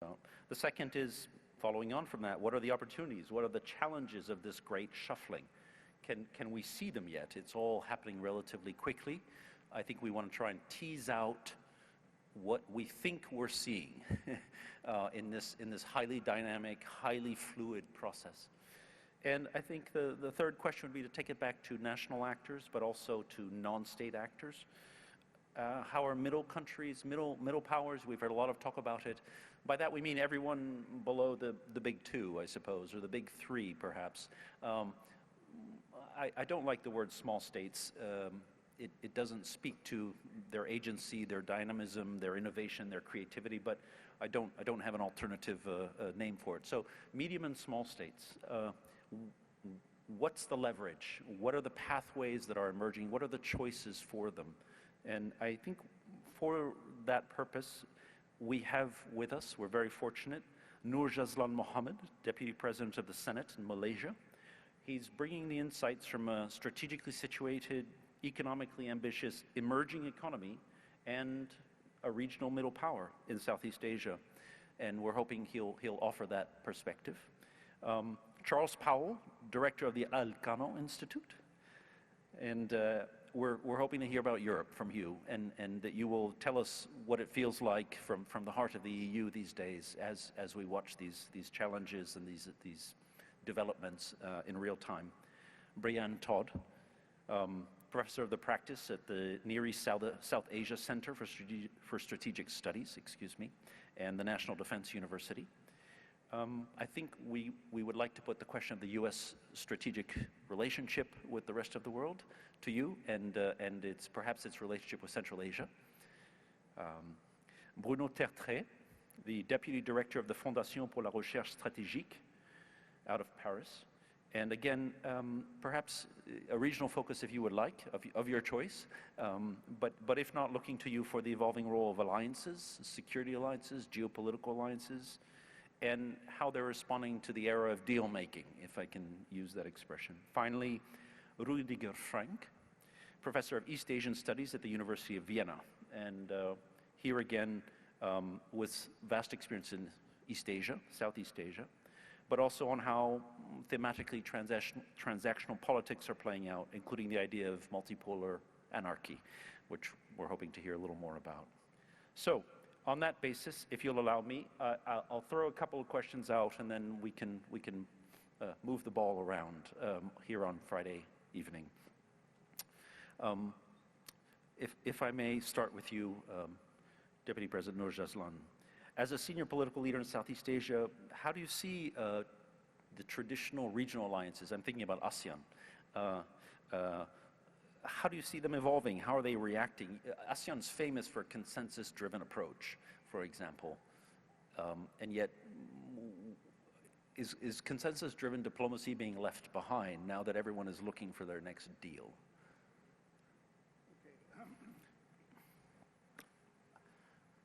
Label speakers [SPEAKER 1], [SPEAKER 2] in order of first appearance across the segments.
[SPEAKER 1] The second is, following on from that, what are the opportunities? What are the challenges of this great shuffling? Can we see them yet? It's all happening relatively quickly. I think we want to try and tease out what we think we're seeing in this highly dynamic, highly fluid process. And I think the third question would be to take it back to national actors, but also to non-state actors. How are middle countries, middle powers, we've heard a lot of talk about it. By that we mean everyone below the big two, I suppose, or the big three, perhaps. I don't like the word small states. It doesn't speak to their agency, their dynamism, their innovation, their creativity, but I don't have an alternative name for it. So medium and small states. What's the leverage? What are the pathways that are emerging? What are the choices for them? And I think for that purpose, we have with us, we're very fortunate, Nur Jazlan Mohammed, Deputy President of the Senate in Malaysia. He's bringing the insights from a strategically situated, economically ambitious, emerging economy and a regional middle power in Southeast Asia. And we're hoping he'll offer that perspective. Charles Powell, Director of the Elcano Institute. And we're hoping to hear about Europe from you, and that you will tell us what it feels like from the heart of the EU these days as we watch these challenges and these developments in real time. Brianne Todd, Professor of the Practice at the Near East South Asia Center for Strategic Studies, and the National Defense University. I think we would like to put the question of the U.S. strategic relationship with the rest of the world to you, and perhaps its relationship with Central Asia. Bruno Tertrais, the Deputy Director of the Fondation pour la Recherche Stratégique out of Paris. And again, perhaps a regional focus, if you would like, of your choice, but if not, looking to you for the evolving role of alliances, security alliances, geopolitical alliances, and how they're responding to the era of deal-making, if I can use that expression. Finally, Rüdiger Frank, Professor of East Asian Studies at the University of Vienna, and here again, with vast experience in East Asia, Southeast Asia, but also on how thematically transactional politics are playing out, including the idea of multipolar anarchy, which we're hoping to hear a little more about. So, on that basis, if you'll allow me, I'll throw a couple of questions out, and then we can move the ball around here on Friday evening. If I may start with you, Deputy President Nur Jazlan. As a senior political leader in Southeast Asia, how do you see the traditional regional alliances? I'm thinking about ASEAN. How do you see them evolving? How are they reacting? ASEAN's famous for a consensus-driven approach, for example. And yet, is consensus-driven diplomacy being left behind now that everyone is looking for their next deal?
[SPEAKER 2] Okay.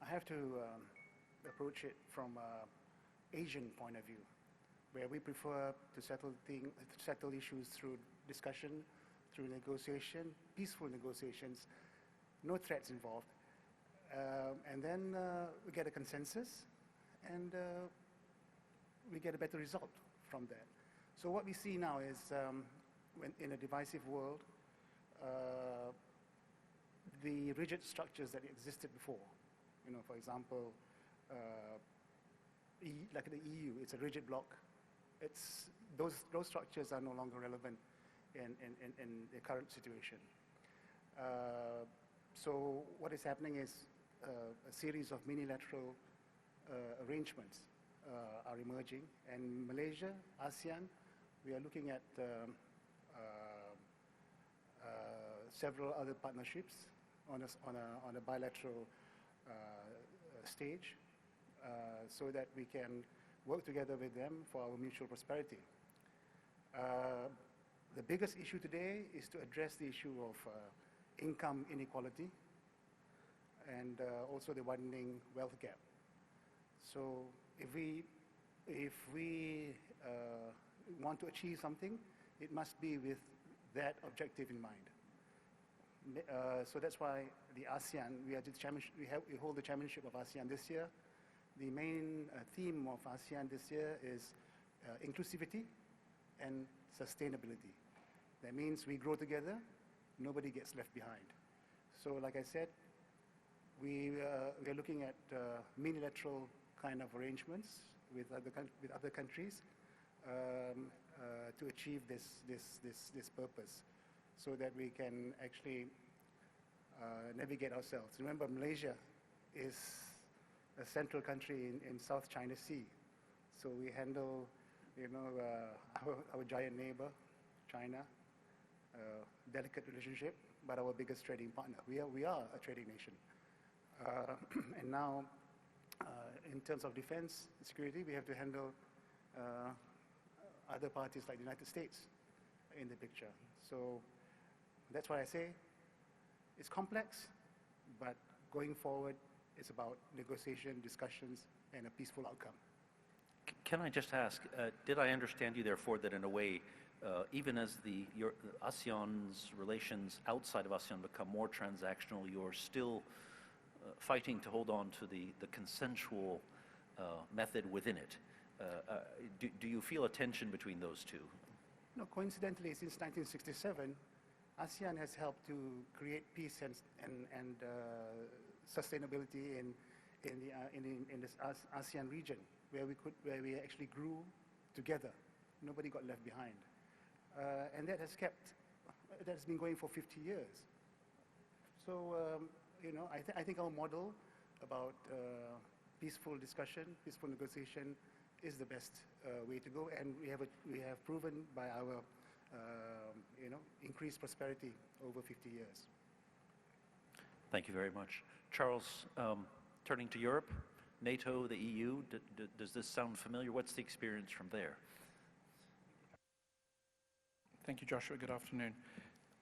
[SPEAKER 2] I have to approach it from an Asian point of view, where we prefer to settle issues through discussion, through negotiation, peaceful negotiations, no threats involved. And then we get a consensus, and we get a better result from that. So what we see now is, when in a divisive world, the rigid structures that existed before, for example, like the EU, it's a rigid bloc. Those structures are no longer relevant in the current situation. So what is happening is a series of minilateral arrangements are emerging, and Malaysia, ASEAN, we are looking at several other partnerships on a bilateral stage, so that we can work together with them for our mutual prosperity. The biggest issue today is to address the issue of income inequality and also the widening wealth gap. So if we want to achieve something, it must be with that objective in mind. So that's why the ASEAN, we hold the chairmanship of ASEAN this year, the main theme of ASEAN this year is inclusivity and sustainability. That means we grow together, nobody gets left behind. So like I said, we are looking at multilateral kind of arrangements with other countries to achieve this purpose, so that we can actually navigate ourselves. Remember, Malaysia is a central country in South China Sea, so we handle, our giant neighbor, China, delicate relationship, but our biggest trading partner. We are a trading nation. And now, in terms of defense and security, we have to handle other parties like the United States in the picture. So that's why I say it's complex, but going forward, it's about negotiation, discussions, and a peaceful outcome.
[SPEAKER 1] Can I just ask, did I understand you, therefore, that in a way, even as your ASEAN's relations outside of ASEAN become more transactional, you're still fighting to hold on to the consensual method within it? Do you feel a tension between those two?
[SPEAKER 2] No, coincidentally, since 1967, ASEAN has helped to create peace and sustainability in this ASEAN region, where we actually grew together. Nobody got left behind, and that has been going for 50 years. So I think our model about peaceful discussion, peaceful negotiation, is the best way to go, and we have proven by our increased prosperity over 50 years.
[SPEAKER 1] Thank you very much. Charles, turning to Europe, NATO, the EU, does this sound familiar? What's the experience from there?
[SPEAKER 3] Thank you, Joshua. Good afternoon.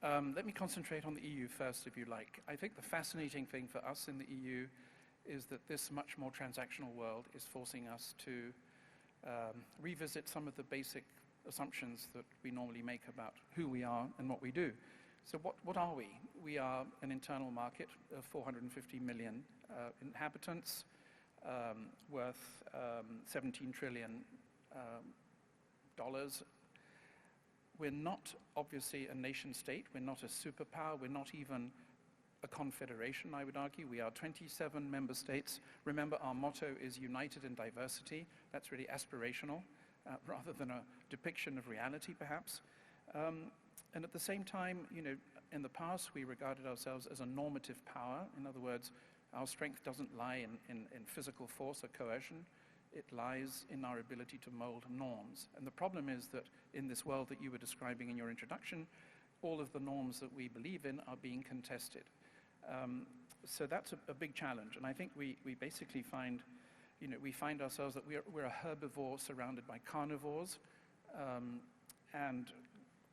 [SPEAKER 3] Let me concentrate on the EU first, if you like. I think the fascinating thing for us in the EU is that this much more transactional world is forcing us to revisit some of the basic assumptions that we normally make about who we are and what we do. So what are we? We are an internal market of 450 million inhabitants, worth $17 trillion. We're not obviously a nation state, we're not a superpower, we're not even a confederation, I would argue. We are 27 member states. Remember, our motto is united in diversity. That's really aspirational, rather than a depiction of reality, perhaps. And at the same time, in the past, we regarded ourselves as a normative power. In other words, our strength doesn't lie in physical force or coercion. It lies in our ability to mold norms. And the problem is that in this world that you were describing in your introduction, all of the norms that we believe in are being contested. So that's a big challenge. And I think we basically find, we find ourselves that we're a herbivore surrounded by carnivores. And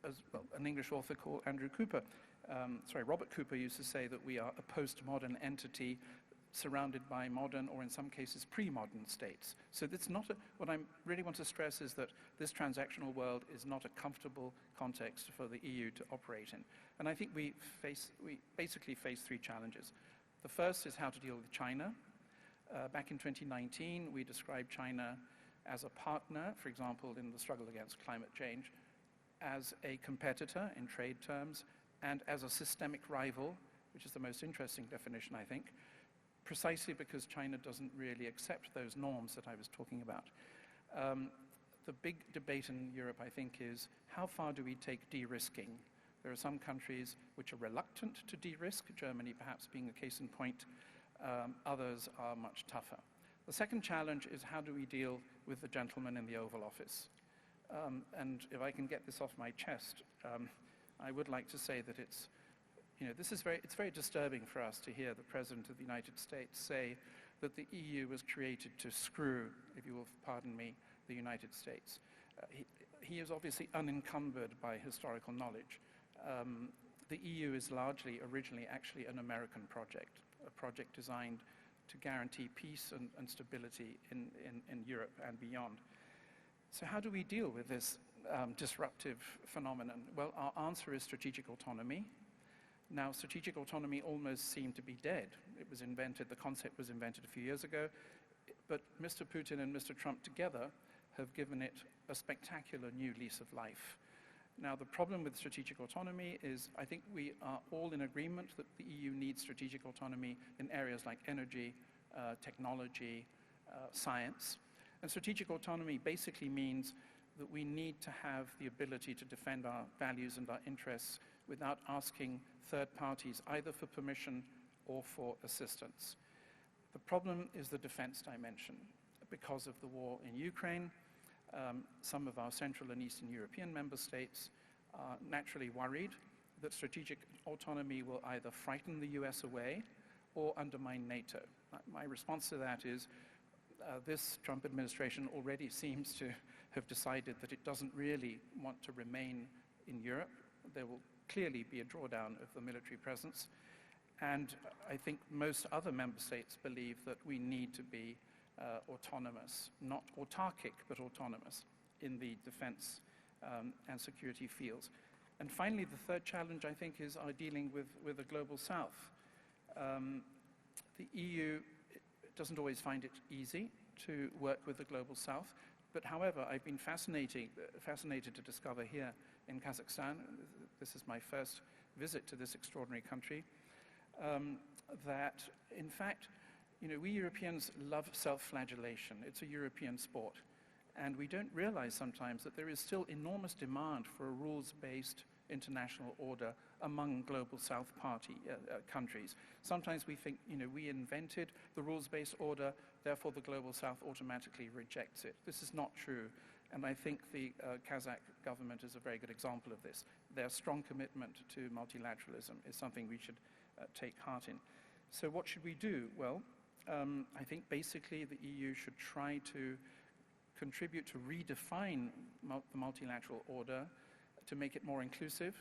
[SPEAKER 3] as well, an English author called Robert Cooper used to say that we are a postmodern entity surrounded by modern, or in some cases pre-modern states. So that's not what I really want to stress is that this transactional world is not a comfortable context for the EU to operate in. And I think we basically face three challenges. The first is how to deal with China. Back in 2019, we described China as a partner, for example, in the struggle against climate change, as a competitor in trade terms, and as a systemic rival, which is the most interesting definition, I think, precisely because China doesn't really accept those norms that I was talking about. The big debate in Europe, I think, is how far do we take de-risking? There are some countries which are reluctant to de-risk, Germany perhaps being a case in point. Others are much tougher. The second challenge is how do we deal with the gentleman in the Oval Office? And if I can get this off my chest, I would like to say that it's very disturbing for us to hear the President of the United States say that the EU was created to screw, if you will pardon me, the United States. He is obviously unencumbered by historical knowledge. The EU is largely, originally, actually an American project, a project designed to guarantee peace and stability in Europe and beyond. So how do we deal with this disruptive phenomenon? Well, our answer is strategic autonomy. Now, strategic autonomy almost seemed to be dead. It was invented, the concept was invented a few years ago, But Mr. Putin and Mr. Trump together have given it a spectacular new lease of life. Now, the problem with strategic autonomy is I think we are all in agreement that the EU needs strategic autonomy in areas like energy, technology, science. And strategic autonomy basically means that we need to have the ability to defend our values and our interests without asking third parties either for permission or for assistance. The problem is the defense dimension. Because of the war in Ukraine, some of our Central and Eastern European member states are naturally worried that strategic autonomy will either frighten the US away or undermine NATO. My response to that is this Trump administration already seems to have decided that it doesn't really want to remain in Europe. There will clearly be a drawdown of the military presence. And I think most other member states believe that we need to be autonomous, not autarkic, but autonomous in the defense and security fields. And finally, the third challenge, I think, is our dealing with the global south. The EU doesn't always find it easy to work with the global south, but however, I've been fascinated to discover here in Kazakhstan, this is my first visit to this extraordinary country, that in fact, we Europeans love self-flagellation. It's a European sport. And we don't realize sometimes that there is still enormous demand for a rules-based international order among global South party countries. Sometimes we think, we invented the rules-based order, therefore the global South automatically rejects it. This is not true. And I think the Kazakh government is a very good example of this. Their strong commitment to multilateralism is something we should take heart in. So what should we do? Well, I think basically the EU should try to contribute to redefine the multilateral order to make it more inclusive,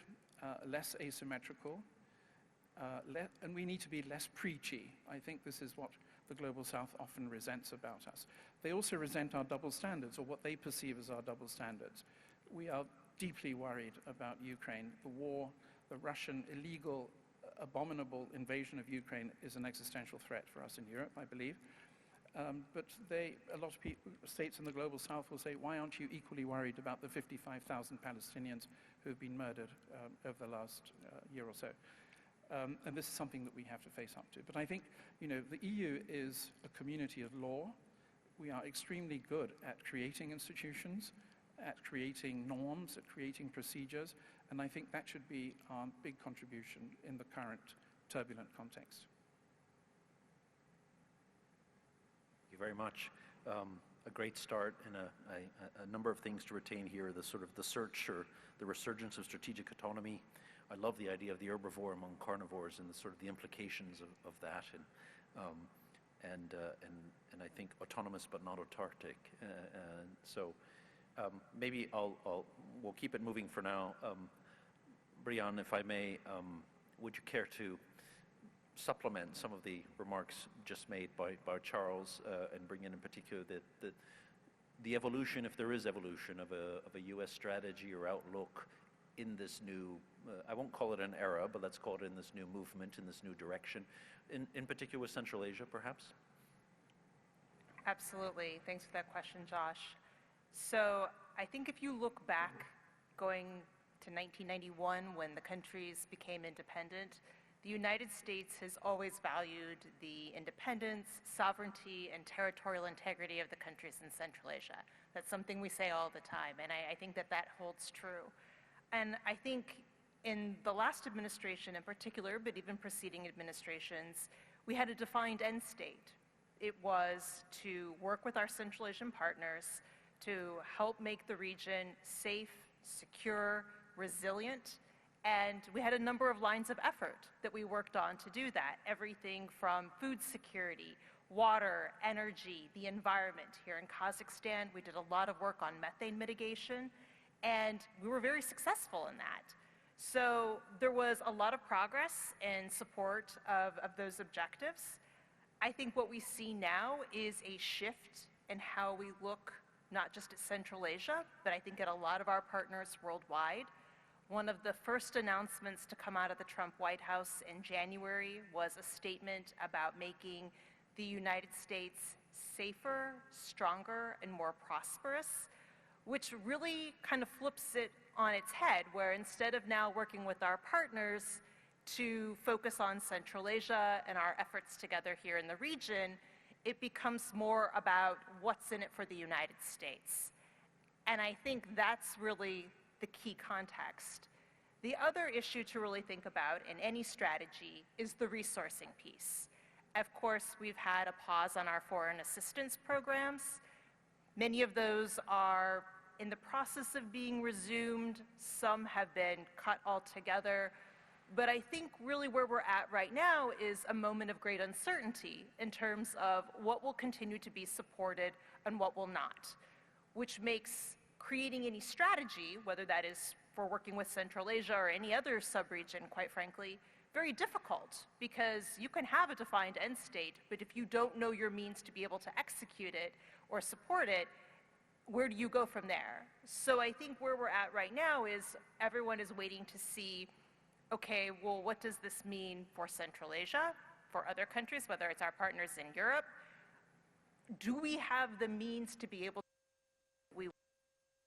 [SPEAKER 3] less asymmetrical, and we need to be less preachy. I think this is what the Global South often resents about us. They also resent our double standards, or what they perceive as our double standards. We are deeply worried about Ukraine. The war, the Russian illegal, abominable invasion of Ukraine is an existential threat for us in Europe, I believe. But a lot of states in the Global South will say, why aren't you equally worried about the 55,000 Palestinians who have been murdered over the last year or so? And this is something that we have to face up to. But I think, the EU is a community of law. We are extremely good at creating institutions, at creating norms, at creating procedures, and I think that should be our big contribution in the current turbulent context.
[SPEAKER 1] Thank you very much. A great start and a number of things to retain here, the sort of the search or the resurgence of strategic autonomy. I love the idea of the herbivore among carnivores and the sort of the implications of that, and I think autonomous but not autarkic. So maybe we'll keep it moving for now. Brian, if I may, would you care to supplement some of the remarks just made by Charles and bring in particular the evolution, if there is evolution, of a U.S. strategy or outlook in this new, I won't call it an era, but let's call it in this new movement, in this new direction, in particular with Central Asia, perhaps?
[SPEAKER 4] Absolutely. Thanks for that question, Josh. So I think if you look back, going to 1991, when the countries became independent, the United States has always valued the independence, sovereignty, and territorial integrity of the countries in Central Asia. That's something we say all the time, and I think that holds true. And I think in the last administration in particular, but even preceding administrations, we had a defined end state. It was to work with our Central Asian partners to help make the region safe, secure, resilient, and we had a number of lines of effort that we worked on to do that. Everything from food security, water, energy, the environment. Here in Kazakhstan, we did a lot of work on methane mitigation, and we were very successful in that. So there was a lot of progress in support of those objectives. I think what we see now is a shift in how we look not just at Central Asia, but I think at a lot of our partners worldwide. One of the first announcements to come out of the Trump White House in January was a statement about making the United States safer, stronger, and more prosperous, which really kind of flips it on its head, where instead of now working with our partners to focus on Central Asia and our efforts together here in the region, it becomes more about what's in it for the United States. And I think that's really the key context. The other issue to really think about in any strategy is the resourcing piece. Of course, we've had a pause on our foreign assistance programs. Many of those are in the process of being resumed. Some have been cut altogether. But I think really where we're at right now is a moment of great uncertainty in terms of what will continue to be supported and what will not, which makes creating any strategy, whether that is for working with Central Asia or any other sub-region, quite frankly, very difficult, because you can have a defined end state, but if you don't know your means to be able to execute it or support it, where do you go from there? So I think where we're at right now is everyone is waiting to see, okay, well, what does this mean for Central Asia, for other countries, whether it's our partners in Europe? Do we have the means to be able to do what we want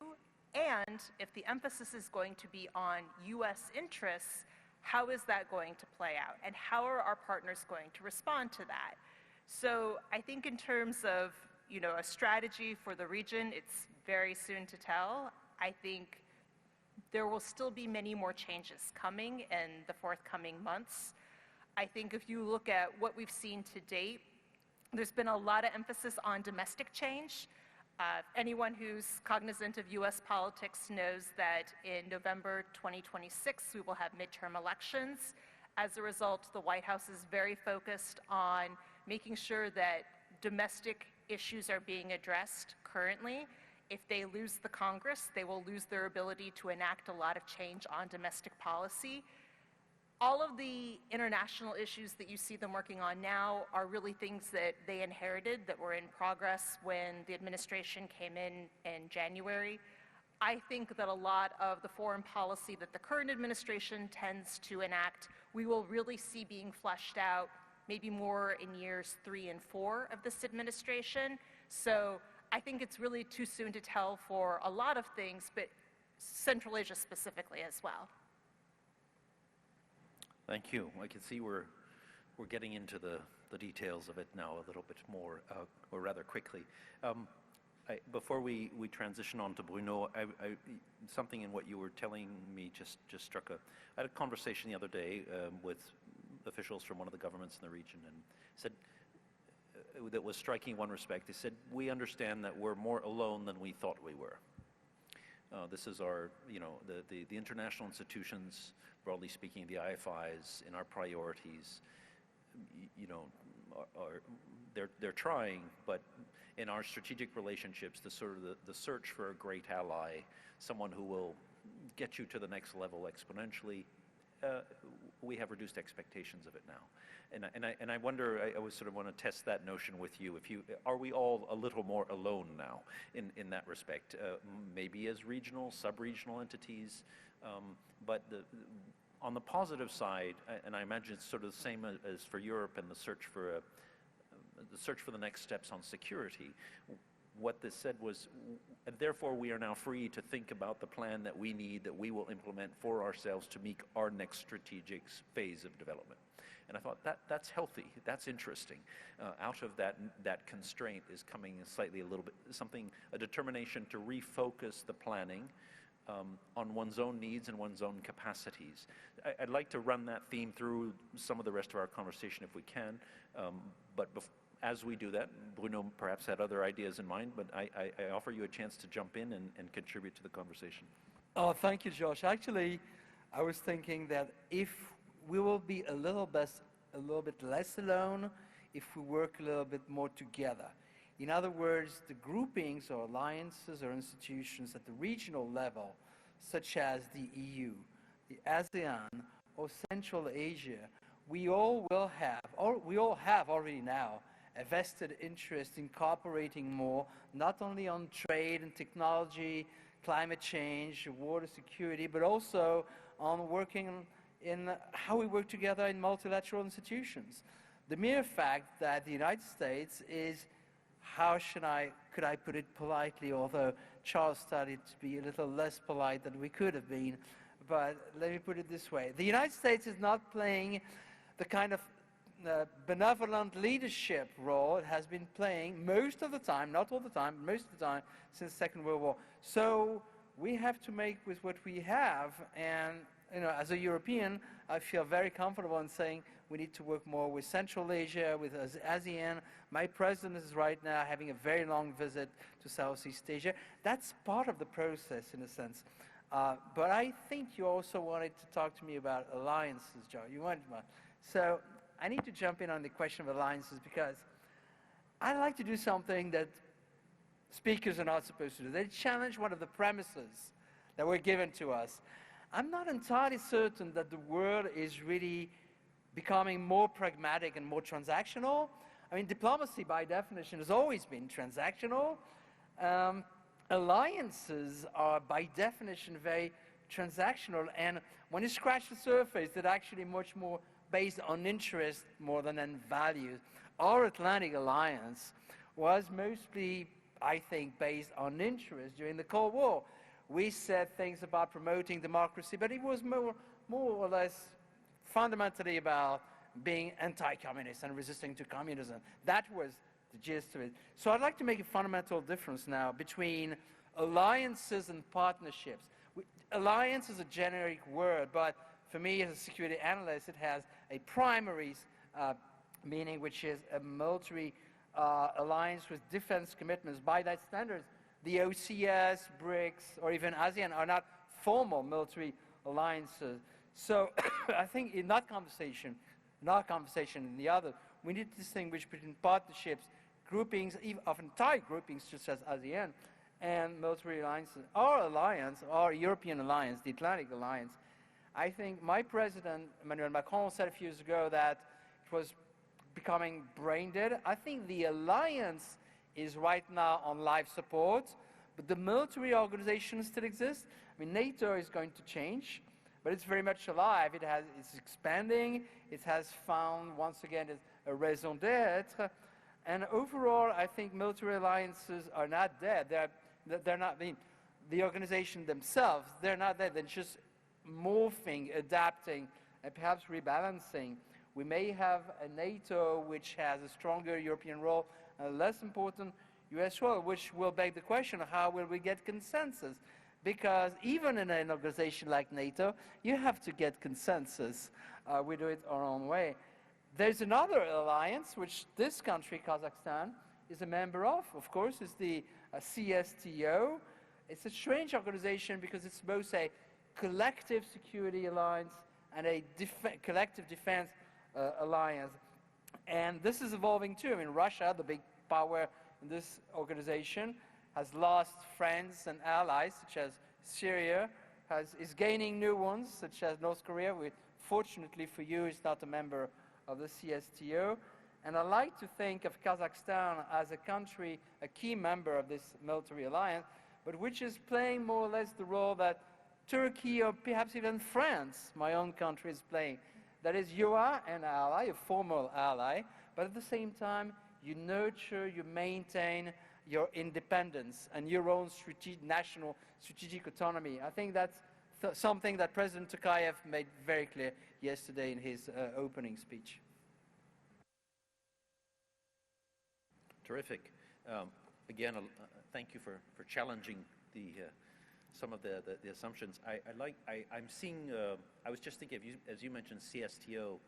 [SPEAKER 4] to do? And if the emphasis is going to be on US interests, how is that going to play out? And how are our partners going to respond to that? So I think in terms of, a strategy for the region, it's very soon to tell. I think there will still be many more changes coming in the forthcoming months. I think if you look at what we've seen to date, there's been a lot of emphasis on domestic change. Anyone who's cognizant of US politics knows that in November 2026, we will have midterm elections. As a result, the White House is very focused on making sure that domestic issues are being addressed currently. If they lose the Congress, they will lose their ability to enact a lot of change on domestic policy. All of the international issues that you see them working on now are really things that they inherited, that were in progress when the administration came in January. I think that a lot of the foreign policy that the current administration tends to enact, we will really see being fleshed out maybe more in years 3 and 4 of this administration. So I think it's really too soon to tell for a lot of things, but Central Asia specifically as well.
[SPEAKER 1] Thank you. I can see we're getting into the details of it now a little bit more, or rather quickly. Before we transition on to Bruno, something in what you were telling me just struck I had a conversation the other day with officials from one of the governments in the region, and said, that was striking in one respect. They said, we understand that we're more alone than we thought we were. This is our, the international institutions, broadly speaking, the IFIs, in our priorities, they're trying, but in our strategic relationships, the search for a great ally, someone who will get you to the next level exponentially, we have reduced expectations of it now. And I wonder, I always sort of want to test that notion with you. Are we all a little more alone now in that respect? Maybe as regional, sub-regional entities, but on the positive side, and I imagine it's sort of the same as for Europe and the search for the next steps on security. What this said was, therefore we are now free to think about the plan that we need, that we will implement for ourselves to meet our next strategic phase of development. And I thought that's healthy, that's interesting. Out of that constraint is coming slightly a little bit, a determination to refocus the planning on one's own needs and one's own capacities. I'd like to run that theme through some of the rest of our conversation if we can, but as we do that, Bruno perhaps had other ideas in mind, but I offer you a chance to jump in and contribute to the conversation.
[SPEAKER 5] Oh, thank you, Josh. Actually, I was thinking that if we will be a little bit less alone if we work a little bit more together. In other words, the groupings or alliances or institutions at the regional level, such as the EU, the ASEAN, or Central Asia, we all have already now a vested interest in cooperating more, not only on trade and technology, climate change, water security, but also on working in how we work together in multilateral institutions. The mere fact that the United States is could I put it politely, although Charles started to be a little less polite than we could have been, but let me put it this way. The United States is not playing the kind of benevolent leadership role it has been playing most of the time, not all the time, but most of the time since the Second World War. So we have to make with what we have, and as a European, I feel very comfortable in saying we need to work more with Central Asia, with ASEAN. My president is right now having a very long visit to Southeast Asia. That's part of the process, in a sense. But I think you also wanted to talk to me about alliances, Joe. You wanted one. So I need to jump in on the question of alliances because I like to do something that speakers are not supposed to do. They challenge one of the premises that were given to us. I'm not entirely certain that the world is really becoming more pragmatic and more transactional. I mean, diplomacy by definition has always been transactional. Alliances are by definition very transactional, and when you scratch the surface, they're actually much more based on interest more than on values. Our Atlantic Alliance was mostly, I think, based on interest during the Cold War. We said things about promoting democracy, but it was more or less fundamentally about being anti-communist and resisting to communism. That was the gist of it. So I'd like to make a fundamental difference now between alliances and partnerships. Alliance is a generic word, but for me as a security analyst, it has a primary meaning, which is a military alliance with defense commitments. By that standard, the OCS, BRICS, or even ASEAN are not formal military alliances. So I think in that conversation, in the other, we need to distinguish between partnerships, groupings, even of entire groupings such as ASEAN, and military alliances. Our alliance, our European alliance, the Atlantic Alliance, I think my president, Emmanuel Macron, said a few years ago that it was becoming brain dead. I think the alliance is right now on life support, but the military organization still exists. I mean, NATO is going to change, but it's very much alive. It's expanding. It has found, once again, a raison d'être. And overall, I think military alliances are not dead. They're not, the organization themselves, they're not dead. They're just morphing, adapting, and perhaps rebalancing. We may have a NATO which has a stronger European role, a less important US role, which will beg the question of how will we get consensus? Because even in an organization like NATO, you have to get consensus. We do it our own way. There's another alliance, which this country, Kazakhstan, is a member of course, is the CSTO. It's a strange organization because it's both a collective security alliance and a collective defense alliance. And this is evolving too. I mean, Russia, the big power in this organization, has lost friends and allies, such as Syria, is gaining new ones, such as North Korea, which fortunately for you is not a member of the CSTO. And I like to think of Kazakhstan as a country, a key member of this military alliance, but which is playing more or less the role that Turkey or perhaps even France, my own country, is playing. That is, you are an ally, a formal ally, but at the same time, you nurture, you maintain your independence and your own national strategic autonomy. I think that's something that President Tokayev made very clear yesterday in his opening speech.
[SPEAKER 1] Terrific. Again, thank you for challenging some of the assumptions. I'm seeing, I was just thinking, as you mentioned CSTO,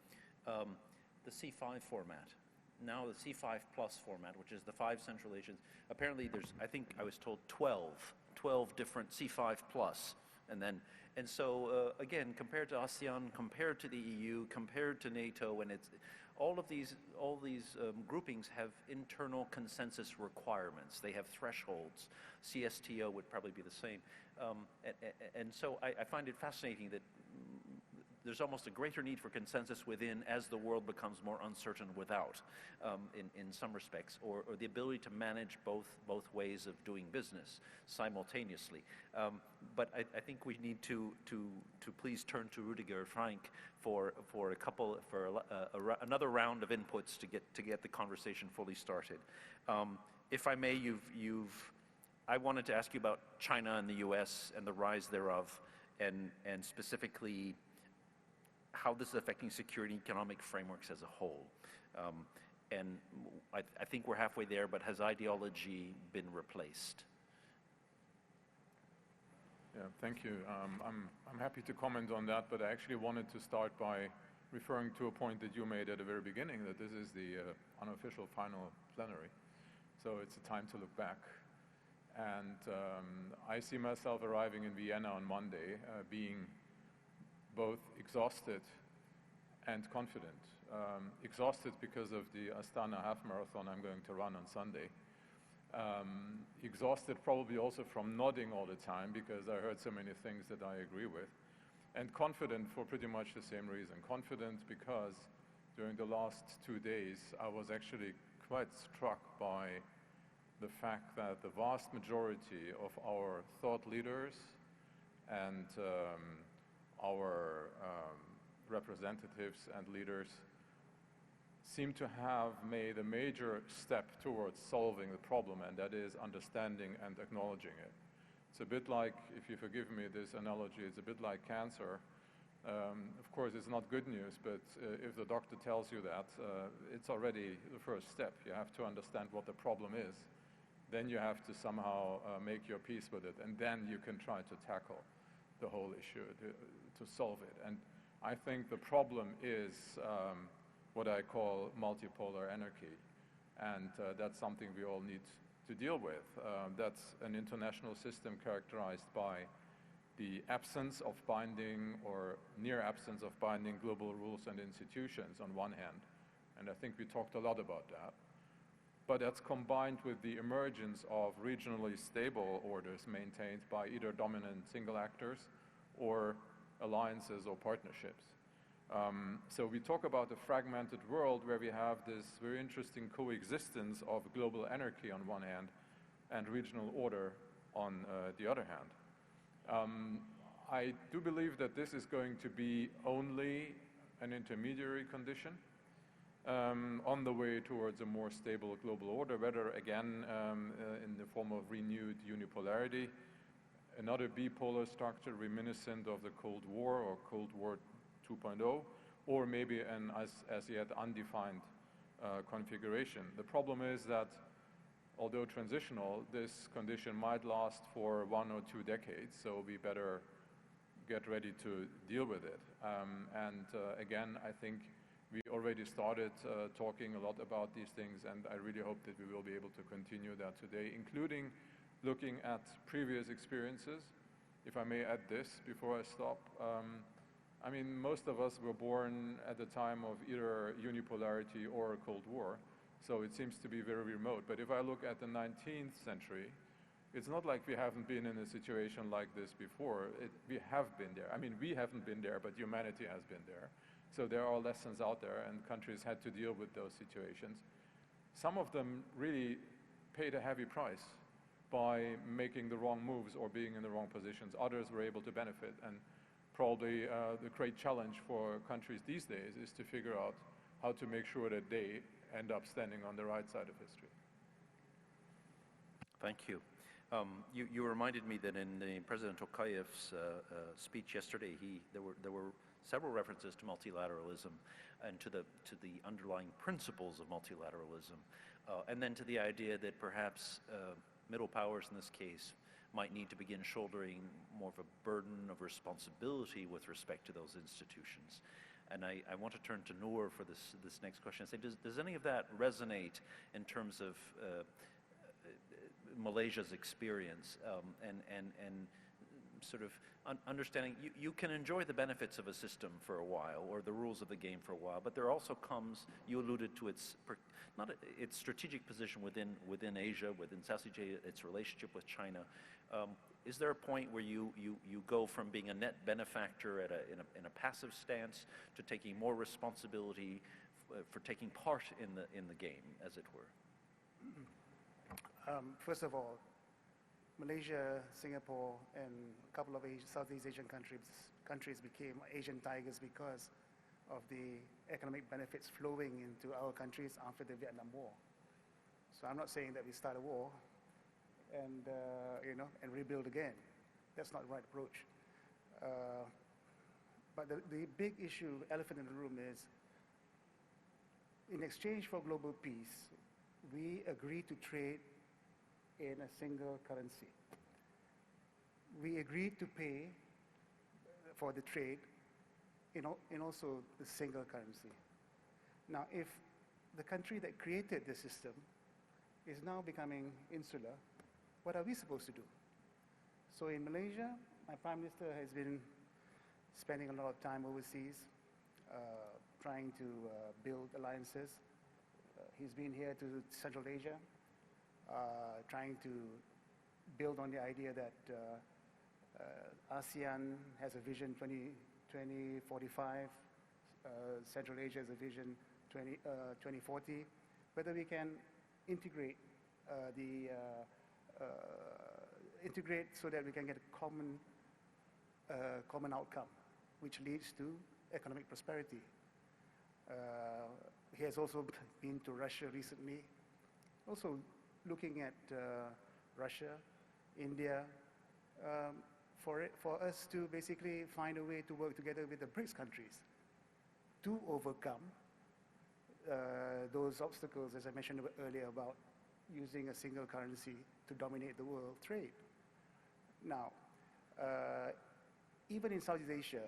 [SPEAKER 1] the C5 format. Now the C5 plus format, which is the 5 Central Asians. Apparently there's, I think I was told 12 different C5 plus. And so again, compared to ASEAN, compared to the EU, compared to NATO, and all these groupings have internal consensus requirements. They have thresholds. CSTO would probably be the same. And so I find it fascinating that there's almost a greater need for consensus within as the world becomes more uncertain without, in some respects, or the ability to manage both ways of doing business simultaneously. But I think we need to please turn to Rudiger Frank for another round of inputs to get the conversation fully started. if I may, I wanted to ask you about China and the U.S. and the rise thereof, and specifically how this is affecting security and economic frameworks as a whole. And I think we're halfway there, but has ideology been replaced?
[SPEAKER 6] Yeah, thank you. I'm happy to comment on that, but I actually wanted to start by referring to a point that you made at the very beginning, that this is the unofficial final plenary. So it's a time to look back. And I see myself arriving in Vienna on Monday, being both exhausted and confident. Exhausted because of the Astana half marathon I'm going to run on Sunday. Exhausted probably also from nodding all the time because I heard so many things that I agree with. And confident for pretty much the same reason. Confident because during the last 2 days I was actually quite struck by the fact that the vast majority of our thought leaders and our representatives and leaders seem to have made a major step towards solving the problem, and that is understanding and acknowledging it. It's a bit like, if you forgive me this analogy, it's a bit like cancer. Of course, it's not good news, but if the doctor tells you that, it's already the first step. You have to understand what the problem is. Then you have to somehow make your peace with it, and then you can try to tackle the whole issue, to solve it. And I think the problem is what I call multipolar anarchy, and that's something we all need to deal with. That's an international system characterized by the absence of binding or near absence of binding global rules and institutions on one hand, and I think we talked a lot about that. But that's combined with the emergence of regionally stable orders maintained by either dominant single actors or alliances or partnerships. So we talk about a fragmented world where we have this very interesting coexistence of global anarchy on one hand and regional order on the other hand. I do believe that this is going to be only an intermediary condition on the way towards a more stable global order, whether again in the form of renewed unipolarity, another bipolar structure reminiscent of the Cold War or Cold War 2.0, or maybe an as yet undefined configuration. The problem is that although transitional, this condition might last for 1 or 2 decades, so we better get ready to deal with it. Again, I think we already started talking a lot about these things, and I really hope that we will be able to continue that today, including looking at previous experiences. If I may add this before I stop. I mean, most of us were born at the time of either unipolarity or Cold War, so it seems to be very remote. But if I look at the 19th century, it's not like we haven't been in a situation like this before. We have been there. I mean, we haven't been there, but humanity has been there. So there are lessons out there, and countries had to deal with those situations. Some of them really paid a heavy price by making the wrong moves or being in the wrong positions. Others were able to benefit, and probably the great challenge for countries these days is to figure out how to make sure that they end up standing on the right side of history.
[SPEAKER 1] Thank you. You reminded me that in President Tokayev's speech yesterday, there were several references to multilateralism and to the underlying principles of multilateralism, and then to the idea that perhaps middle powers in this case might need to begin shouldering more of a burden of responsibility with respect to those institutions. And I want to turn to Noor for this next question and say, does any of that resonate in terms of Malaysia's experience and sort of understanding you can enjoy the benefits of a system for a while or the rules of the game for a while, but there also comes, you alluded to its strategic position within Asia, within Southeast Asia, its relationship with China. Is there a point where you go from being a net benefactor in a passive stance to taking more responsibility for taking part in the game, as it were?
[SPEAKER 2] First of all, Malaysia, Singapore, and a couple of Southeast Asian countries became Asian tigers because of the economic benefits flowing into our countries after the Vietnam War. So I'm not saying that we start a war and, and rebuild again. That's not the right approach. But the big issue, elephant in the room, is in exchange for global peace, we agree to trade in a single currency. We agreed to pay for the trade in also the single currency. Now, if the country that created the system is now becoming insular, what are we supposed to do? So in Malaysia, my Prime Minister has been spending a lot of time overseas, trying to build alliances. He's been here to Central Asia, trying to build on the idea that ASEAN has a vision 2045, Central Asia has a vision 2040, whether we can integrate integrate so that we can get a common outcome, which leads to economic prosperity. He has also been to Russia recently, also looking at Russia, India, for us to basically find a way to work together with the BRICS countries to overcome those obstacles, as I mentioned earlier, about using a single currency to dominate the world trade. Now, even in Southeast Asia,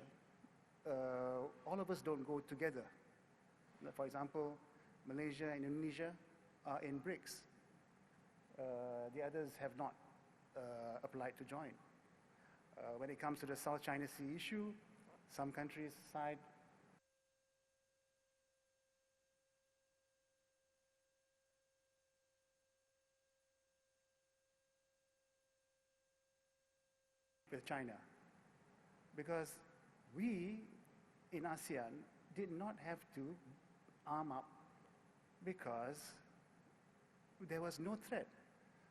[SPEAKER 2] all of us don't go together. For example, Malaysia and Indonesia are in BRICS. The others have not applied to join. When it comes to the South China Sea issue, some countries side with China, because we in ASEAN did not have to arm up because there was no threat.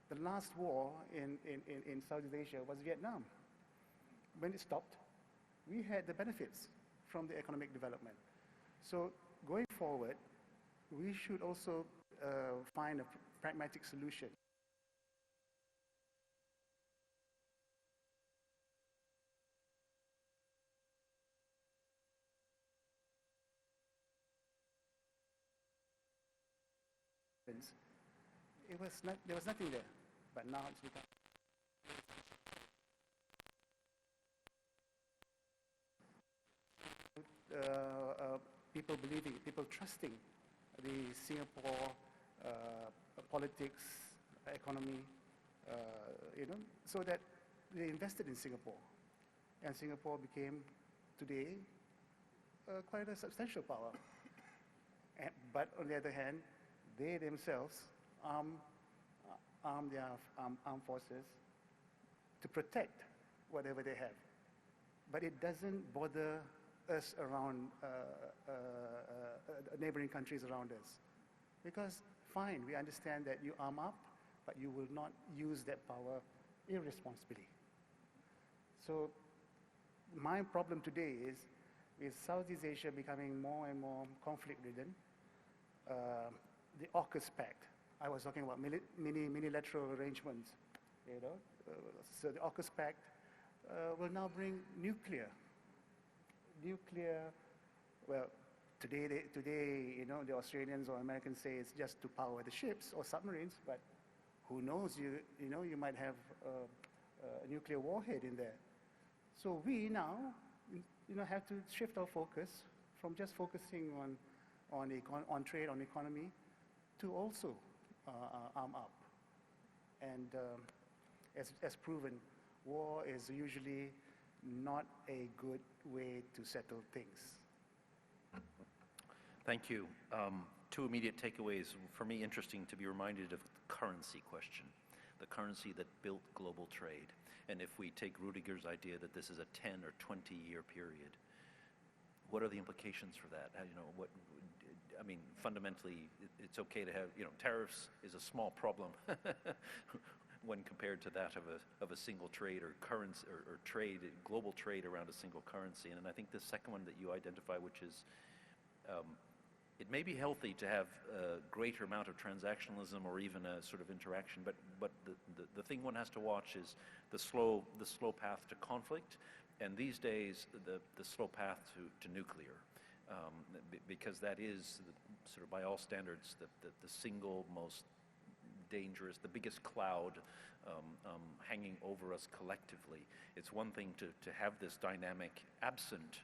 [SPEAKER 2] The last war in Southeast Asia was Vietnam. When it stopped, we had the benefits from the economic development. So going forward, we should also find a pragmatic solution. There was nothing there, but now it's become. People trusting the Singapore politics, economy, so that they invested in Singapore, and Singapore became today quite a substantial power. But on the other hand, they themselves arm their armed forces to protect whatever they have. But it doesn't bother us around neighboring countries around us. Because fine, we understand that you arm up, but you will not use that power irresponsibly. So my problem today is, with Southeast Asia becoming more and more conflict-ridden, the AUKUS Pact, I was talking about multilateral arrangements, so the AUKUS Pact will now bring nuclear, well, today, the Australians or Americans say it's just to power the ships or submarines, but who knows, you might have a nuclear warhead in there. So we now, have to shift our focus from just focusing on trade, on economy, to also arm up. And as proven, war is usually not a good way to settle things.
[SPEAKER 1] Thank you. Two immediate takeaways. For me, interesting to be reminded of the currency question, the currency that built global trade. And if we take Rudiger's idea that this is a 10 or 20-year period, what are the implications for that? Fundamentally, it's okay to have, tariffs is a small problem when compared to that of a single trade or currency or trade, global trade around a single currency. And I think the second one that you identify, which is it may be healthy to have a greater amount of transactionalism or even a sort of interaction, but the thing one has to watch is the slow path to conflict, and these days the slow path to nuclear, because that is sort of by all standards the single most dangerous, the biggest cloud hanging over us collectively. It's one thing to have this dynamic absent.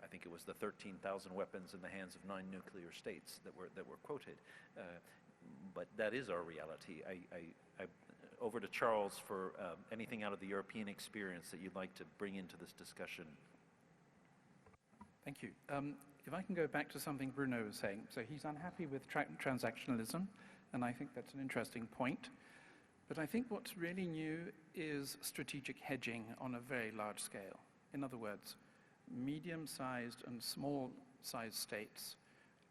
[SPEAKER 1] I think it was the 13,000 weapons in the hands of 9 nuclear states that were quoted, but that is our reality. Over to Charles for anything out of the European experience that you'd like to bring into this discussion.
[SPEAKER 3] Thank you. If I can go back to something Bruno was saying, so he's unhappy with transactionalism, and I think that's an interesting point. But I think what's really new is strategic hedging on a very large scale. In other words, medium-sized and small-sized states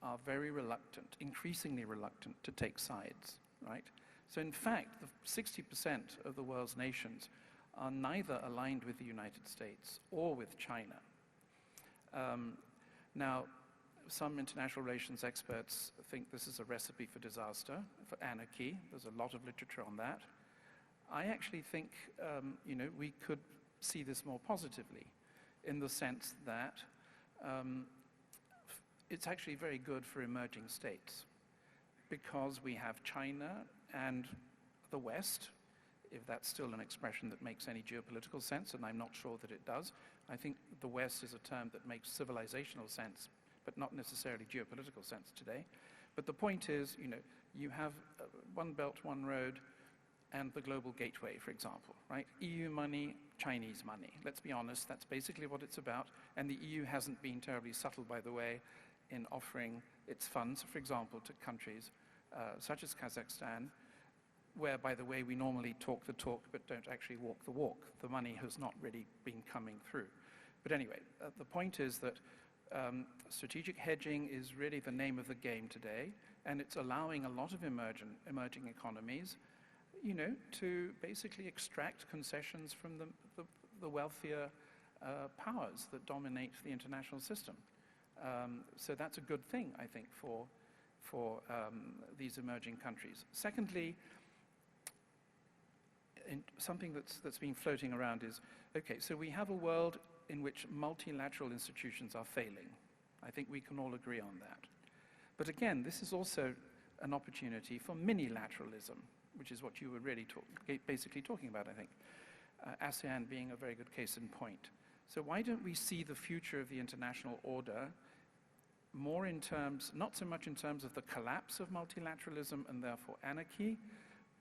[SPEAKER 3] are very reluctant, increasingly reluctant to take sides, right? So in fact, 60% of the world's nations are neither aligned with the United States or with China. Now, some international relations experts think this is a recipe for disaster, for anarchy. There's a lot of literature on that. I actually think, we could see this more positively, in the sense that it's actually very good for emerging states, because we have China and the West, if that's still an expression that makes any geopolitical sense, and I'm not sure that it does. I think the West is a term that makes civilizational sense, but not necessarily geopolitical sense today. But the point is, you have one belt, one road, and the global gateway, for example, right? EU money, Chinese money. Let's be honest, that's basically what it's about. And the EU hasn't been terribly subtle, by the way, in offering its funds, for example, to countries such as Kazakhstan, where, by the way, we normally talk the talk but don't actually walk the walk. The money has not really been coming through. But anyway, the point is that strategic hedging is really the name of the game today, and it's allowing a lot of emerging economies, to basically extract concessions from the wealthier powers that dominate the international system. So that's a good thing, I think, for these emerging countries. Secondly, something that's been floating around is, okay, so we have a world in which multilateral institutions are failing. I think we can all agree on that. But again, this is also an opportunity for minilateralism, which is what you were really basically talking about, I think. ASEAN being a very good case in point. So why don't we see the future of the international order more in terms, not so much in terms of the collapse of multilateralism and therefore anarchy,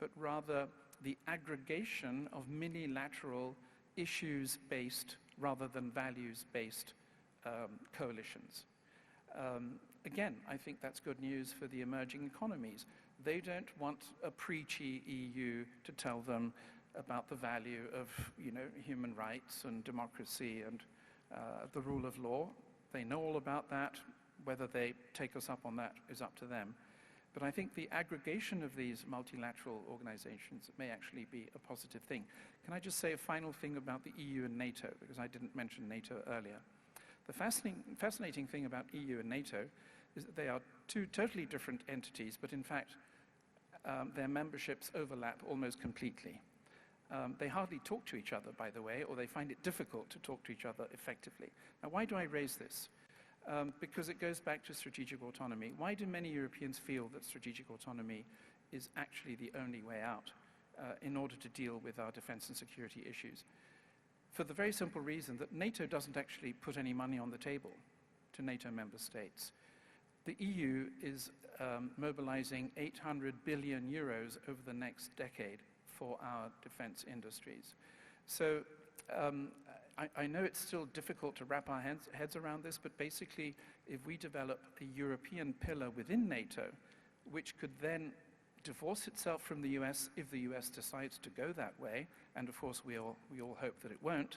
[SPEAKER 3] but rather the aggregation of minilateral issues-based rather than values-based coalitions. Again, I think that's good news for the emerging economies. They don't want a preachy EU to tell them about the value of, human rights and democracy and the rule of law. They know all about that. Whether they take us up on that is up to them. But I think the aggregation of these multilateral organizations may actually be a positive thing. Can I just say a final thing about the EU and NATO, because I didn't mention NATO earlier. The fascinating thing about EU and NATO is that they are two totally different entities, but in fact, their memberships overlap almost completely. They hardly talk to each other, by the way, or they find it difficult to talk to each other effectively. Now, why do I raise this? Because it goes back to strategic autonomy. Why do many Europeans feel that strategic autonomy is actually the only way out in order to deal with our defense and security issues? For the very simple reason that NATO doesn't actually put any money on the table to NATO member states. The EU is mobilizing 800 billion euros over the next decade for our defense industries. So I know it's still difficult to wrap our heads around this, but basically, if we develop a European pillar within NATO, which could then divorce itself from the US if the US decides to go that way, and of course we all hope that it won't,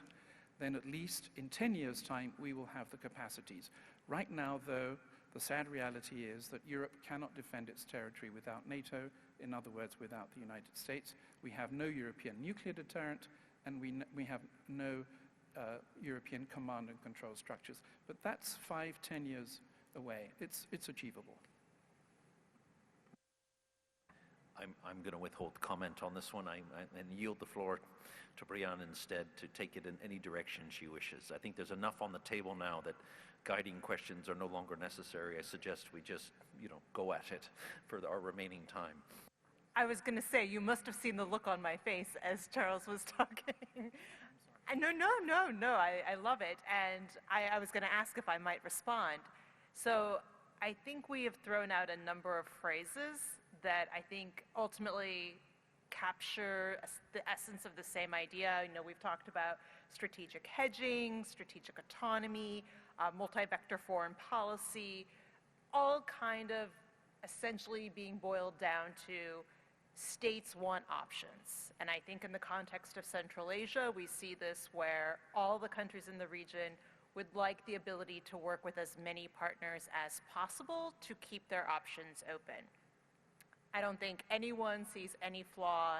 [SPEAKER 3] then at least in 10 years' time, we will have the capacities. Right now, though, the sad reality is that Europe cannot defend its territory without NATO, in other words, without the United States. We have no European nuclear deterrent, and we have no European command and control structures. But that's 5-10 years away. It's achievable.
[SPEAKER 1] I'm going to withhold comment on this one and yield the floor to Brianne instead to take it in any direction she wishes. I think there's enough on the table now that guiding questions are no longer necessary. I suggest we just, go at it for our remaining time.
[SPEAKER 4] I was going to say, you must have seen the look on my face as Charles was talking. No, I love it. And I was going to ask if I might respond. So I think we have thrown out a number of phrases that I think ultimately capture the essence of the same idea. We've talked about strategic hedging, strategic autonomy, multi-vector foreign policy, all kind of essentially being boiled down to states want options. And I think in the context of Central Asia, we see this where all the countries in the region would like the ability to work with as many partners as possible to keep their options open. I don't think anyone sees any flaw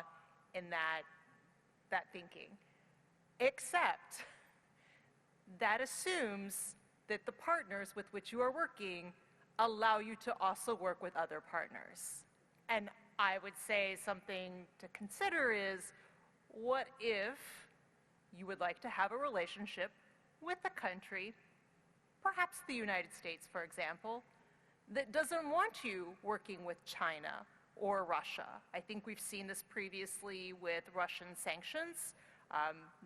[SPEAKER 4] in that thinking, except that assumes that the partners with which you are working allow you to also work with other partners. And I would say something to consider is, what if you would like to have a relationship with a country, perhaps the United States, for example, that doesn't want you working with China or Russia? I think we've seen this previously with Russian sanctions,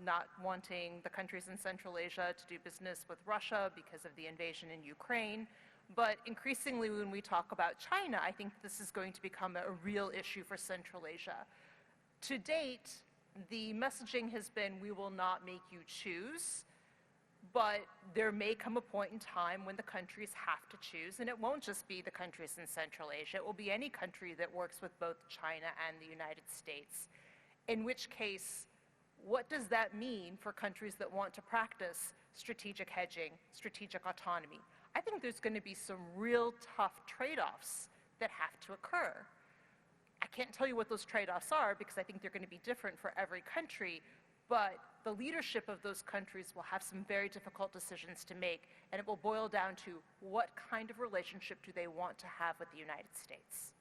[SPEAKER 4] not wanting the countries in Central Asia to do business with Russia because of the invasion in Ukraine. But increasingly, when we talk about China, I think this is going to become a real issue for Central Asia. To date, the messaging has been, we will not make you choose, but there may come a point in time when the countries have to choose, and it won't just be the countries in Central Asia. It will be any country that works with both China and the United States. In which case, what does that mean for countries that want to practice strategic hedging, strategic autonomy? I think there's going to be some real tough trade-offs that have to occur. I can't tell you what those trade-offs are because I think they're going to be different for every country, but the leadership of those countries will have some very difficult decisions to make, and it will boil down to what kind of relationship do they want to have with the United States.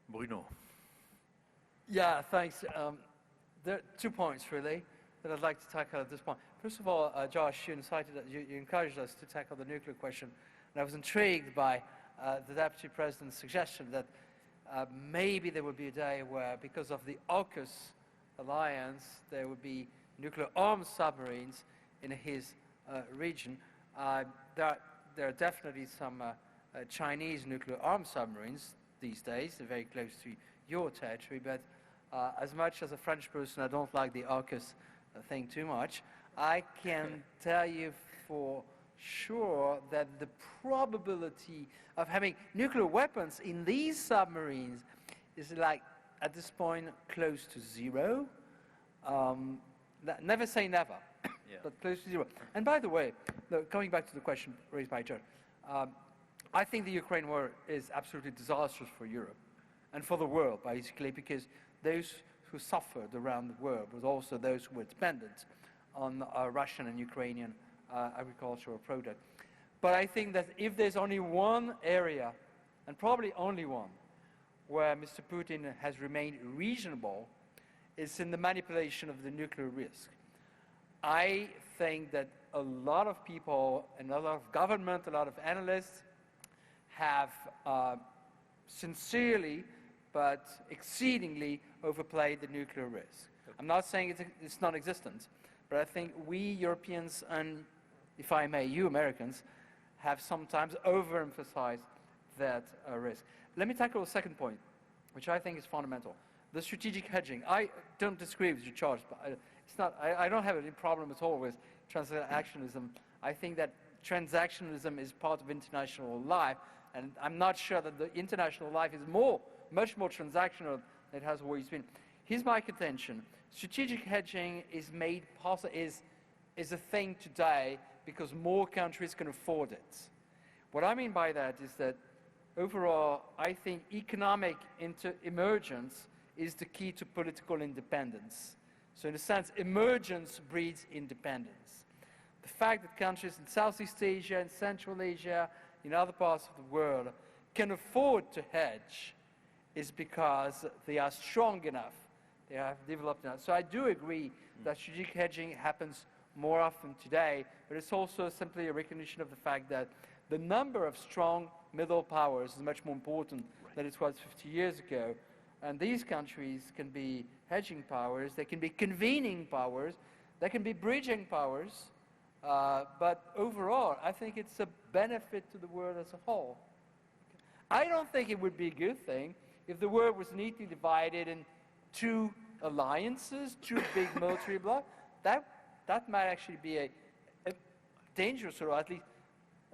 [SPEAKER 1] Bruno.
[SPEAKER 5] Yeah, thanks. There are 2 points, really, that I'd like to tackle at this point. First of all, Josh, you encouraged us to tackle the nuclear question, and I was intrigued by the Deputy President's suggestion that maybe there would be a day where, because of the AUKUS alliance, there would be nuclear-armed submarines in his region. There are definitely some Chinese nuclear-armed submarines these days. They're very close to your territory, but as much as a French person, I don't like the AUKUS thing too much. I can tell you for sure that the probability of having nuclear weapons in these submarines is, like, at this point, close to zero. Never say never, yeah. But close to zero. And by the way, coming back to the question raised by John, I think the Ukraine war is absolutely disastrous for Europe and for the world, basically, because those who suffered around the world was also those who were dependent on Russian and Ukrainian agricultural product. But I think that if there's only one area, and probably only one, where Mr. Putin has remained reasonable, it's in the manipulation of the nuclear risk. I think that a lot of people, and a lot of government, a lot of analysts have sincerely but exceedingly overplayed the nuclear risk. I'm not saying it's non-existent, but I think we Europeans, and if I may, you Americans, have sometimes overemphasized that risk. Let me tackle the second point, which I think is fundamental. The strategic hedging. I don't disagree with you, Charles, but I don't have any problem at all with transactionalism. I think that transactionalism is part of international life, and I'm not sure that the international life is much more transactional than it has always been. Here's my contention. Strategic hedging is made possible, is a thing today because more countries can afford it. What I mean by that is that overall, I think economic emergence is the key to political independence. So in a sense, emergence breeds independence. The fact that countries in Southeast Asia and Central Asia, in other parts of the world, can afford to hedge is because they are strong enough. They have developed enough. So I do agree that strategic hedging happens more often today, but it's also simply a recognition of the fact that the number of strong middle powers is much more important than it was 50 years ago. And these countries can be hedging powers, they can be convening powers, they can be bridging powers, but overall, I think it's a benefit to the world as a whole. I don't think it would be a good thing if the world was neatly divided in two alliances, two big military blocs. That might actually be a dangerous, or at least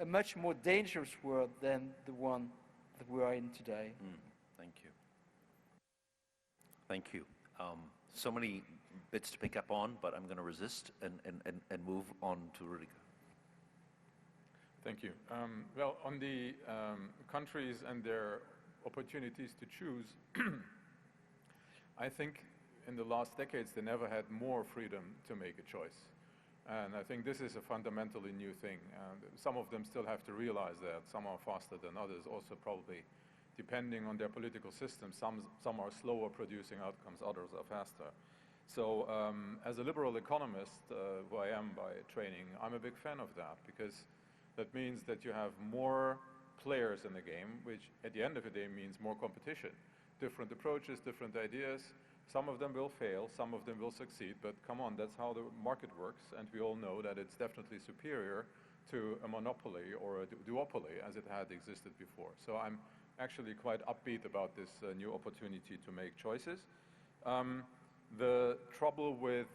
[SPEAKER 5] a much more dangerous world than the one that we are in today.
[SPEAKER 1] Thank you. Thank you. So many bits to pick up on, but I'm going to resist and move on to Rudiger.
[SPEAKER 6] Thank you. Well, on the countries and their opportunities to choose, I think in the last decades they never had more freedom to make a choice. And I think this is a fundamentally new thing. Some of them still have to realize that. Some are faster than others, also probably depending on their political system. Some are slower producing outcomes, others are faster. So as a liberal economist, who I am by training, I'm a big fan of that, because that means that you have more players in the game, which at the end of the day means more competition. Different approaches, different ideas. Some of them will fail, some of them will succeed, but come on, that's how the market works, and we all know that it's definitely superior to a monopoly or a duopoly as it had existed before. So I'm actually quite upbeat about this new opportunity to make choices. The trouble with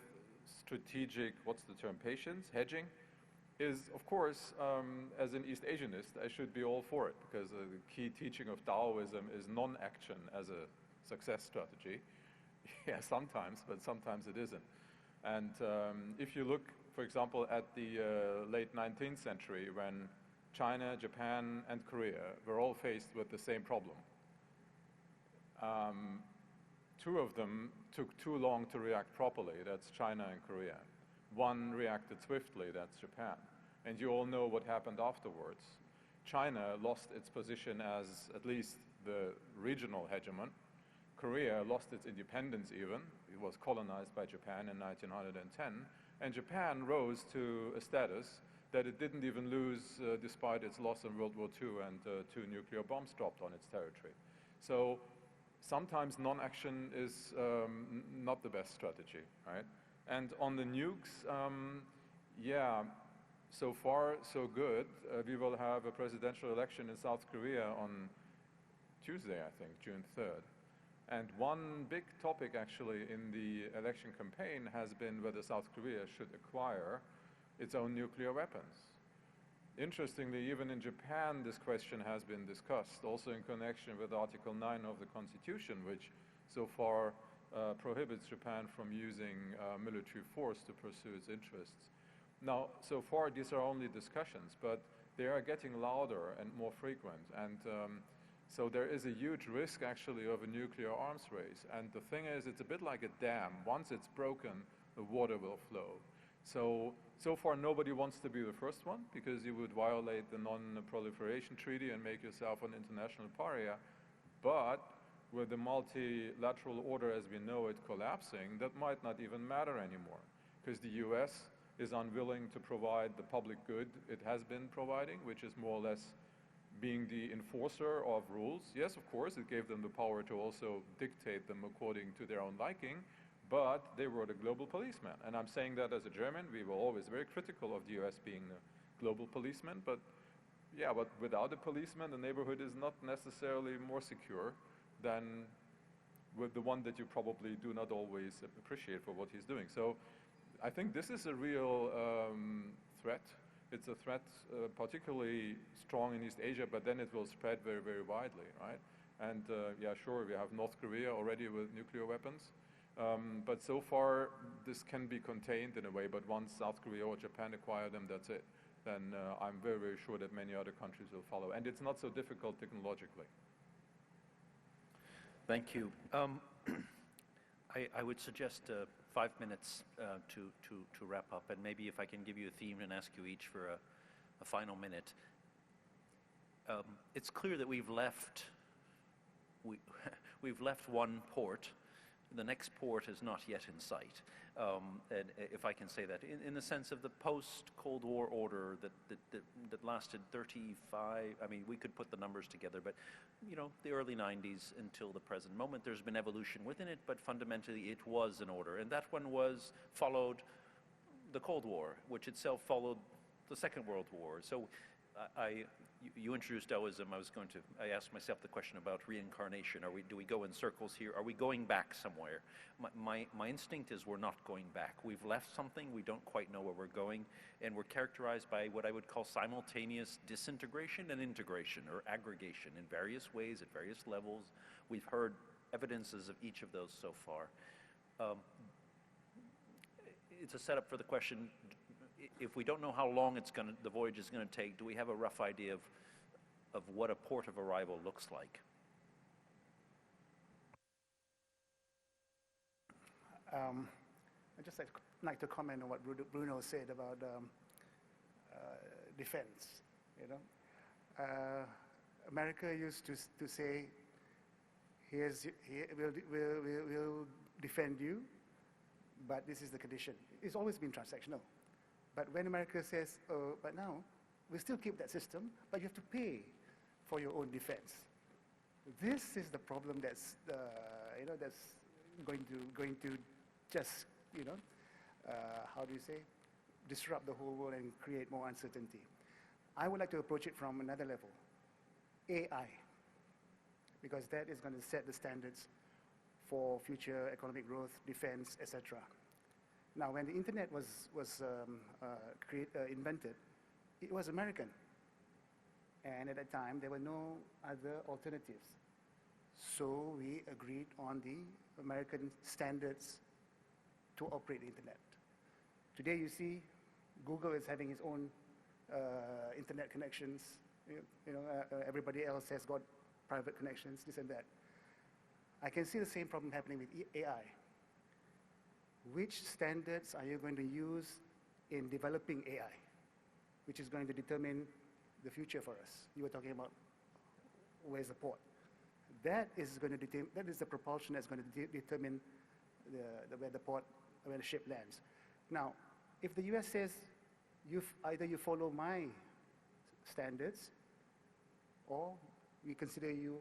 [SPEAKER 6] strategic, what's the term, patience, hedging, is, of course, as an East Asianist, I should be all for it, because the key teaching of Taoism is non-action as a success strategy. Yeah, sometimes, but sometimes it isn't. And if you look, for example, at the late 19th century, when China, Japan, and Korea were all faced with the same problem, two of them took too long to react properly. That's China and Korea. One reacted swiftly, that's Japan. And you all know what happened afterwards. China lost its position as at least the regional hegemon. Korea lost its independence even. It was colonized by Japan in 1910. And Japan rose to a status that it didn't even lose despite its loss in World War II and 2 nuclear bombs dropped on its territory. So sometimes non-action is not the best strategy, right? And on the nukes, yeah, so far so good. We will have a presidential election in South Korea on Tuesday, I think, June 3rd. And one big topic actually in the election campaign has been whether South Korea should acquire its own nuclear weapons. Interestingly, even in Japan, this question has been discussed, also in connection with Article 9 of the Constitution, which so far prohibits Japan from using military force to pursue its interests. Now, so far, these are only discussions, but they are getting louder and more frequent. And so there is a huge risk, actually, of a nuclear arms race. And the thing is, it's a bit like a dam. Once it's broken, the water will flow. So far, nobody wants to be the first one, because you would violate the Non-Proliferation Treaty and make yourself an international pariah. But with the multilateral order as we know it collapsing, that might not even matter anymore, because the US is unwilling to provide the public good it has been providing, which is more or less being the enforcer of rules. Yes, of course, it gave them the power to also dictate them according to their own liking, but they were the global policeman. And I'm saying that as a German, we were always very critical of the US being a global policeman, but yeah, but without a policeman, the neighborhood is not necessarily more secure than with the one that you probably do not always appreciate for what he's doing. So I think this is a real threat. It's a threat particularly strong in East Asia, but then it will spread very, very widely, right? And yeah, sure, we have North Korea already with nuclear weapons. But so far, this can be contained in a way, but once South Korea or Japan acquire them, that's it. Then I'm very, very sure that many other countries will follow. And it's not so difficult technologically.
[SPEAKER 1] Thank you. I would suggest 5 minutes to wrap up, and maybe if I can give you a theme and ask you each for a final minute. It's clear that we've left one port. The next port is not yet in sight, and if I can say that, in the sense of the post-Cold War order that lasted 35. I mean, we could put the numbers together, but you know, the early 90s until the present moment, there's been evolution within it, but fundamentally it was an order, and that one followed the Cold War, which itself followed the Second World War. So you introduced Taoism. I asked myself the question about reincarnation. Do we go in circles here? Are we going back somewhere? My instinct is we're not going back. We've left something. We don't quite know where we're going, and we're characterized by what I would call simultaneous disintegration and integration, or aggregation, in various ways at various levels. We've heard evidences of each of those so far. It's a setup for the question. If we don't know how long the voyage is going to take, do we have a rough idea of what a port of arrival looks like?
[SPEAKER 2] I'd just like to comment on what Bruno said about defense. You know, America used to say, we'll defend you, but this is the condition. It's always been transactional. But when America says, oh, but now we still keep that system, but you have to pay for your own defense. This is the problem that's that's going to just how do you say, disrupt the whole world and create more uncertainty. I would like to approach it from another level, AI, because that is going to set the standards for future economic growth, defense, etc. Now, when the internet was invented, it was American. And at that time, there were no other alternatives. So we agreed on the American standards to operate the internet. Today, you see, Google is having its own internet connections. Everybody else has got private connections, this and that. I can see the same problem happening with AI. Which standards are you going to use in developing AI, which is going to determine the future for us? You were talking about where's the port. That is the propulsion that's going to determine where the ship lands. Now, if the US says, either you follow my standards, or we consider you,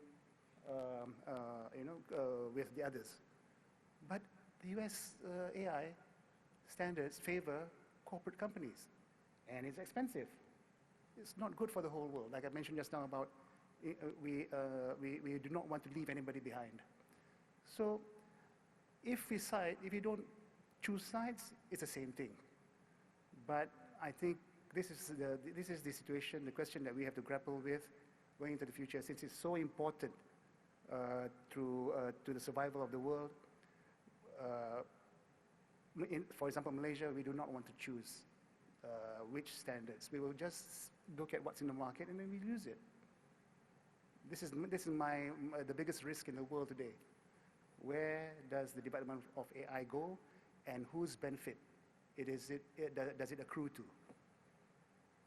[SPEAKER 2] with the others. But the US AI standards favor corporate companies, and it's expensive. It's not good for the whole world. Like I mentioned just now about we do not want to leave anybody behind. So if you don't choose sides, it's the same thing. But I think this is the situation, the question that we have to grapple with going into the future, since it's so important to the survival of the world. For example, Malaysia, we do not want to choose which standards. We will just look at what's in the market and then we use it. This is the biggest risk in the world today. Where does the development of AI go, and whose benefit does it accrue to?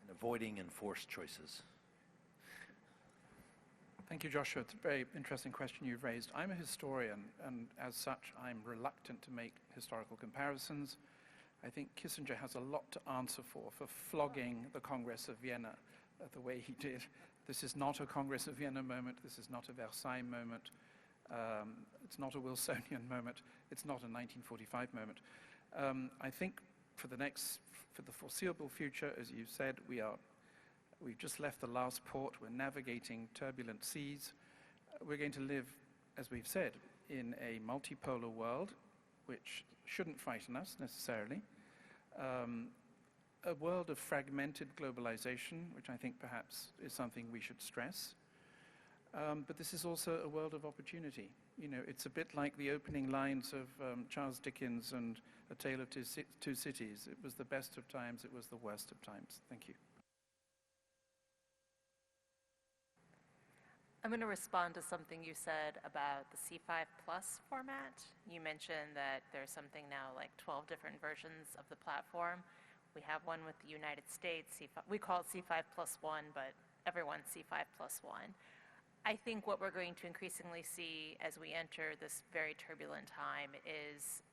[SPEAKER 1] And avoiding enforced choices.
[SPEAKER 3] Thank you, Joshua. It's a very interesting question you've raised. I'm a historian, and as such, I'm reluctant to make historical comparisons. I think Kissinger has a lot to answer for flogging the Congress of Vienna the way he did. This is not a Congress of Vienna moment. This is not a Versailles moment. It's not a Wilsonian moment. It's not a 1945 moment. I think for the foreseeable future, as you said, we've just left the last port. We're navigating turbulent seas. We're going to live, as we've said, in a multipolar world, which shouldn't frighten us necessarily. A world of fragmented globalization, which I think perhaps is something we should stress. But this is also a world of opportunity. It's a bit like the opening lines of Charles Dickens and A Tale of Two Cities. It was the best of times, it was the worst of times. Thank you.
[SPEAKER 4] I'm going to respond to something you said about the C5 plus format. You mentioned that there's something now like 12 different versions of the platform. We have one with the United States, C5, we call it C5 plus one, but everyone's C5 plus one. I think what we're going to increasingly see as we enter this very turbulent time is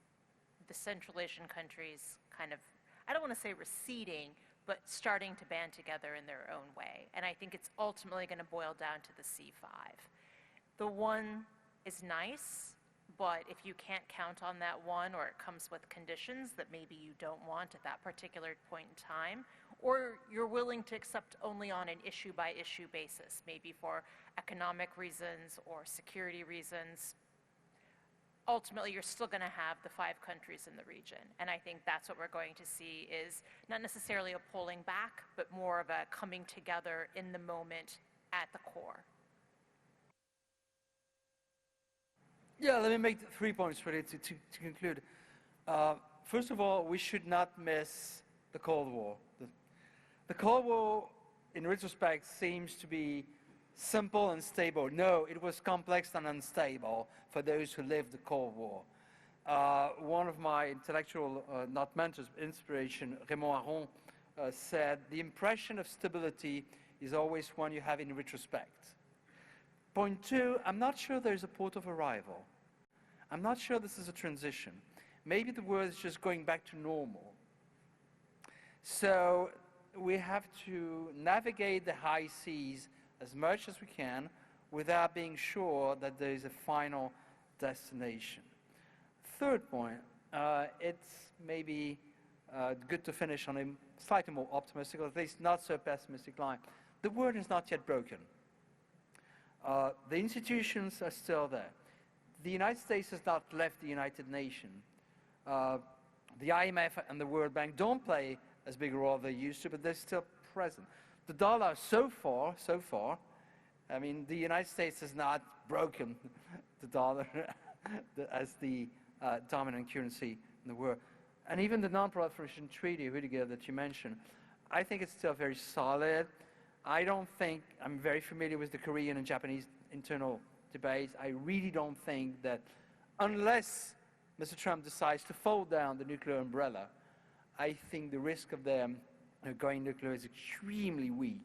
[SPEAKER 4] the Central Asian countries kind of, I don't want to say receding, but starting to band together in their own way. And I think it's ultimately going to boil down to the C5. The one is nice, but if you can't count on that one, or it comes with conditions that maybe you don't want at that particular point in time, or you're willing to accept only on an issue-by-issue basis, maybe for economic reasons or security reasons, ultimately you're still going to have the 5 countries in the region. And I think that's what we're going to see is not necessarily a pulling back, but more of a coming together in the moment at the core.
[SPEAKER 5] Yeah, let me make 3 points really to conclude. First of all, we should not miss the Cold War. The Cold War, in retrospect, seems to be simple and stable. No, it was complex and unstable for those who lived the Cold War. One of my intellectual, not mentors, inspiration, Raymond Aron, said, the impression of stability is always one you have in retrospect. Point 2, I'm not sure there's a port of arrival. I'm not sure this is a transition. Maybe the world is just going back to normal. So we have to navigate the high seas as much as we can without being sure that there is a final destination. Third point, it's maybe good to finish on a slightly more optimistic, or at least not so pessimistic line. The world is not yet broken. The institutions are still there. The United States has not left the United Nations. The IMF and the World Bank don't play as big a role as they used to, but they're still present. The dollar, so far, I mean, the United States has not broken the dollar as the dominant currency in the world. And even the non-proliferation treaty, Rüdiger, that you mentioned, I think it's still very solid. I don't think, I'm very familiar with the Korean and Japanese internal debates. I really don't think that unless Mr. Trump decides to fold down the nuclear umbrella, I think the risk of them going nuclear is extremely weak,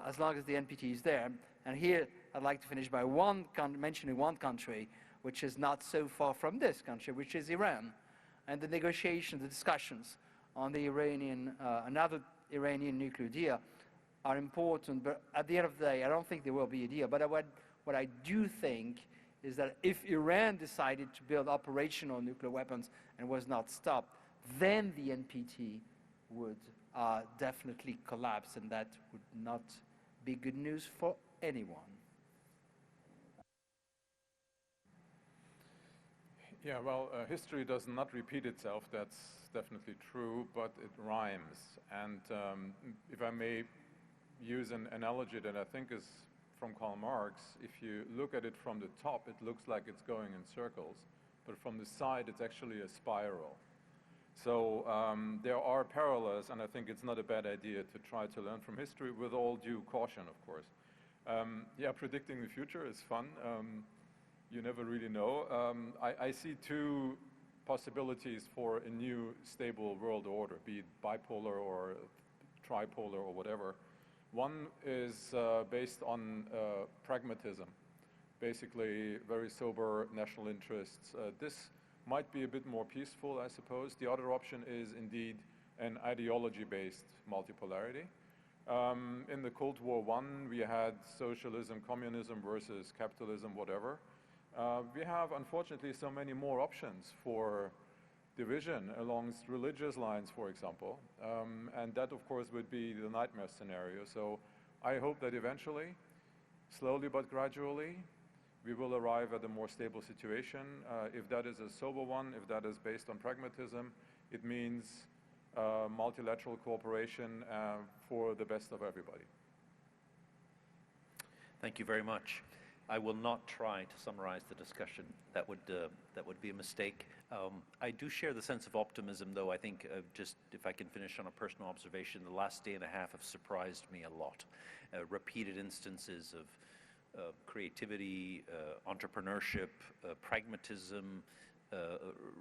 [SPEAKER 5] as long as the NPT is there. And here, I'd like to finish by mentioning one country, which is not so far from this country, which is Iran. And the negotiations, the discussions on the another Iranian nuclear deal are important, but at the end of the day, I don't think there will be a deal. But what I do think is that if Iran decided to build operational nuclear weapons and was not stopped, then the NPT would definitely collapse, and that would not be good news for anyone.
[SPEAKER 6] Yeah, well, history does not repeat itself, that's definitely true, but it rhymes. And if I may use an analogy that I think is from Karl Marx, if you look at it from the top, it looks like it's going in circles, but from the side, it's actually a spiral. So there are parallels, and I think it's not a bad idea to try to learn from history with all due caution, of course. Yeah, predicting the future is fun. You never really know. I see 2 possibilities for a new stable world order, be it bipolar or tripolar or whatever. One is based on pragmatism, basically very sober national interests. This might be a bit more peaceful, I suppose. The other option is indeed an ideology-based multipolarity. In the Cold War I, we had socialism, communism versus capitalism, whatever. We have, unfortunately, so many more options for division along religious lines, for example. And that, of course, would be the nightmare scenario. So I hope that eventually, slowly but gradually, we will arrive at a more stable situation. If that is a sober one, if that is based on pragmatism, it means multilateral cooperation for the best of everybody.
[SPEAKER 1] Thank you very much. I will not try to summarize the discussion. That would be a mistake. I do share the sense of optimism, though. I think just if I can finish on a personal observation, the last day and a half have surprised me a lot. Repeated instances of creativity, entrepreneurship, pragmatism,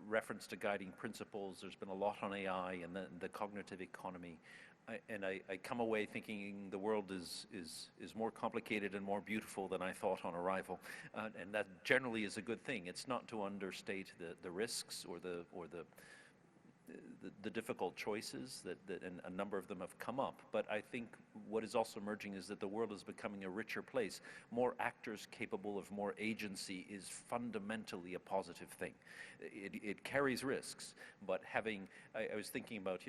[SPEAKER 1] reference to guiding principles. There's been a lot on AI and the cognitive economy. I come away thinking the world is more complicated and more beautiful than I thought on arrival, and that generally is a good thing. It's not to understate the risks or the difficult choices and a number of them have come up. But I think what is also emerging is that the world is becoming a richer place. More actors capable of more agency is fundamentally a positive thing. It carries risks, but I was thinking about,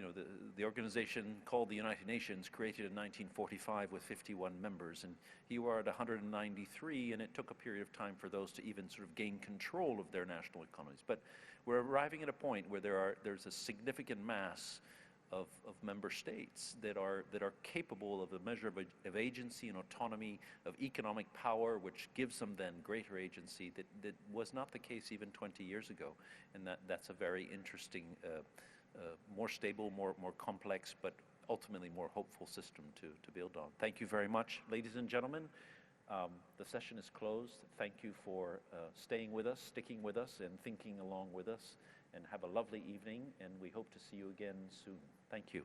[SPEAKER 1] the organization called the United Nations, created in 1945 with 51 members, and here we are at 193, and it took a period of time for those to even sort of gain control of their national economies. But we're arriving at a point where there's a significant mass of member states that are capable of a measure of agency and autonomy, of economic power, which gives them then greater agency that was not the case even 20 years ago. And that's a very interesting, more stable, more complex, but ultimately more hopeful system to build on. Thank you very much, ladies and gentlemen. The session is closed. Thank you for staying with us, sticking with us, and thinking along with us. And have a lovely evening, and we hope to see you again soon. Thank you.